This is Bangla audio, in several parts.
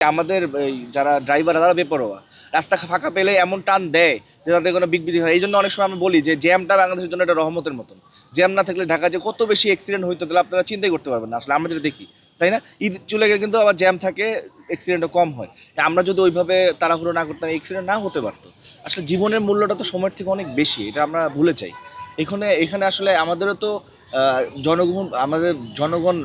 আমাদের এই যারা ড্রাইভার তারা বেপরোয়া, রাস্তা ফাঁকা পেলে এমন টান দেয় যে তাদের কোনো বিঘ্নিতি হয়। এই জন্য অনেক সময় আমি বলি যে জ্যামটা বাংলাদেশের জন্য একটা রহমতের মতন। জ্যাম না থাকলে ঢাকা যে কত বেশি অ্যাক্সিডেন্ট হইতো তাহলে আপনারা চিন্তাই করতে পারবেন না। আসলে আমরা যেটা দেখি, তাই না? ঈদ চলে গেলে কিন্তু আবার জ্যাম থাকে, অ্যাক্সিডেন্টও কম হয়। আমরা যদি ওইভাবে তাড়াহুড়ো না করতাম, অ্যাক্সিডেন্ট না হতে পারতো। আসলে জীবনের মূল্যটা তো সময়ের থেকে অনেক বেশি, এটা আমরা ভুলে যাই। এখানে এখানে আসলে আমাদেরও তো জনগণ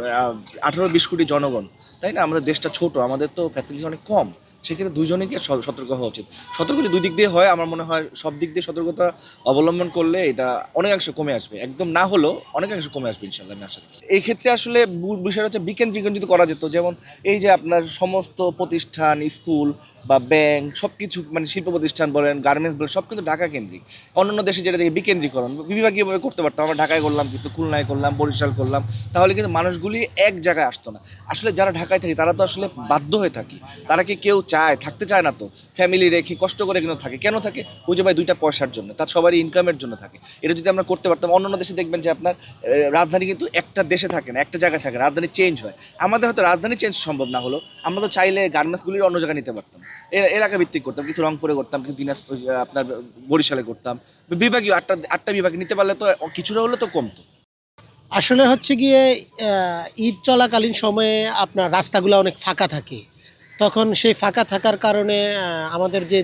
18-20 কোটি জনগণ, তাই না? আমাদের দেশটা ছোট, আমাদের তো ফ্যাসিলিটি অনেক কম। সেক্ষেত্রে দুইজনকে সতর্ক হওয়া উচিত। সতর্ক যে দুই দিক দিয়ে হয়, আমার মনে হয় সব দিক দিয়ে সতর্কতা অবলম্বন করলে এটা অনেকাংশে কমে আসবে। একদম না হলেও অনেকাংশে কমে আসবে ইনশাল্লাহ, আমি আশা করি। এই ক্ষেত্রে আসলে বিষয়টা হচ্ছে বিকেন্দ্রীকরণ যদি করা যেত, যেমন এই যে আপনার সমস্ত প্রতিষ্ঠান, স্কুল বা ব্যাংক সব কিছু, মানে শিল্প প্রতিষ্ঠান বলেন, গার্মেন্টস বলেন, সব কিন্তু ঢাকা কেন্দ্রিক। অন্যান্য দেশে যেটা দেখি বিকেন্দ্রীকরণ, বিভাগীয়ভাবে করতে পারতাম। আমরা ঢাকায় করলাম কিছু, খুলনায় করলাম, বরিশাল করলাম, তাহলে কিন্তু মানুষগুলি এক জায়গায় আসতো না। আসলে যারা ঢাকায় থাকে তারা তো আসলে বাধ্য হয়ে থাকে। তারা কি কেউ চায়? থাকতে চায় না তো। ফ্যামিলি রেখে কষ্ট করে কিন্তু থাকে। কেন থাকে? ওই যে ভাই, দুইটা পয়সার জন্য, তার সবারই ইনকামের জন্য থাকে। এটা যদি আমরা করতে পারতাম, অন্যান্য দেশে দেখবেন যে আপনার রাজধানী কিন্তু একটা দেশে থাকে না, একটা জায়গায় থাকে, রাজধানী চেঞ্জ হয়। আমাদের হয়তো রাজধানী চেঞ্জ সম্ভব না হলো, আমরা তো চাইলে গার্মেন্টসগুলির অন্য জায়গায় নিতে পারতাম। এলাকা ভিত্তিক করতাম, কিছু রংপুরে করতাম, কিছু দিনাজপুর, আপনার বরিশালে করতাম। বিভাগীয় আটটা আটটা বিভাগে নিতে পারলে তো কিছুটা হলে তো কমতো। আসলে হচ্ছে গিয়ে ঈদ চলাকালীন সময়ে আপনার রাস্তাগুলো অনেক ফাঁকা থাকে। তখন সেই ফাঁকা থাকার কারণে আমাদের যে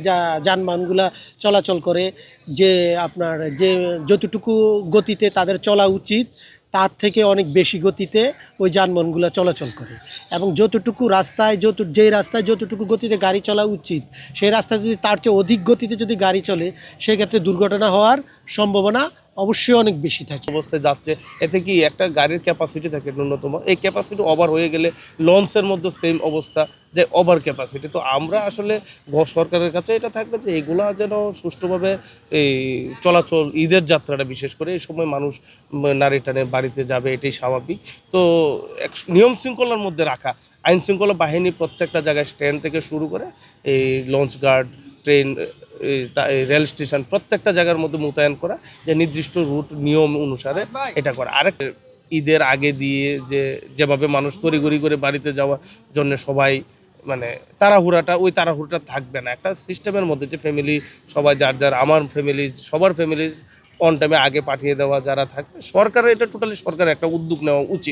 যানবাহনগুলা চলাচল করে, যে আপনার যে যতটুকু গতিতে তাদের চলা উচিত তার থেকে অনেক বেশি গতিতে ওই যানবাহনগুলো চলাচল করে। এবং যতটুকু রাস্তায় যেই রাস্তায় যতটুকু গতিতে গাড়ি চলা উচিত সেই রাস্তায় যদি তার চেয়ে অধিক গতিতে যদি গাড়ি চলে, সেক্ষেত্রে দুর্ঘটনা হওয়ার সম্ভাবনা অবশ্যই অনেক বেশি থাকে। অবস্থায় যাচ্ছে, এতে কি একটা গাড়ির ক্যাপাসিটি থাকে ন্যূনতম, এই ক্যাপাসিটি ওভার হয়ে গেলে লঞ্চের মধ্যে সেম অবস্থা, যে ওভার ক্যাপাসিটি। তো আমরা আসলে সরকারের কাছে এটা থাকবে যে এগুলা যেন সুষ্ঠুভাবে এই চলাচল, ঈদের যাত্রাটা বিশেষ করে এই সময় মানুষ নারী টানে বাড়িতে যাবে, এটাই স্বাভাবিক। তো নিয়ম শৃঙ্খলার মধ্যে রাখা, আইন শৃঙ্খলা বাহিনী প্রত্যেকটা জায়গায় স্ট্যান্ড থেকে শুরু করে এই launch guard, train, rail station, প্রত্যেকটা জায়গার মধ্যে মোতায়েন করা, যে নির্দিষ্ট রুট নিয়ম অনুসারে এটা করা। আরেক ঈদের আগে দিয়ে যেভাবে মানুষ তড়িঘড়ি করে বাড়িতে যাওয়ার জন্য সবাই মানে তাড়াহুড়াটা থাকবে না। একটা সিস্টেমের মধ্যে যে ফ্যামিলি সবাই যার আমার ফ্যামিলি, সবার ফ্যামিলি অন টাইমে আগে পাঠিয়ে দেওয়া যারা থাকবে, সরকারের এটা টোটালি সরকারের একটা উদ্যোগ নেওয়া উচিত।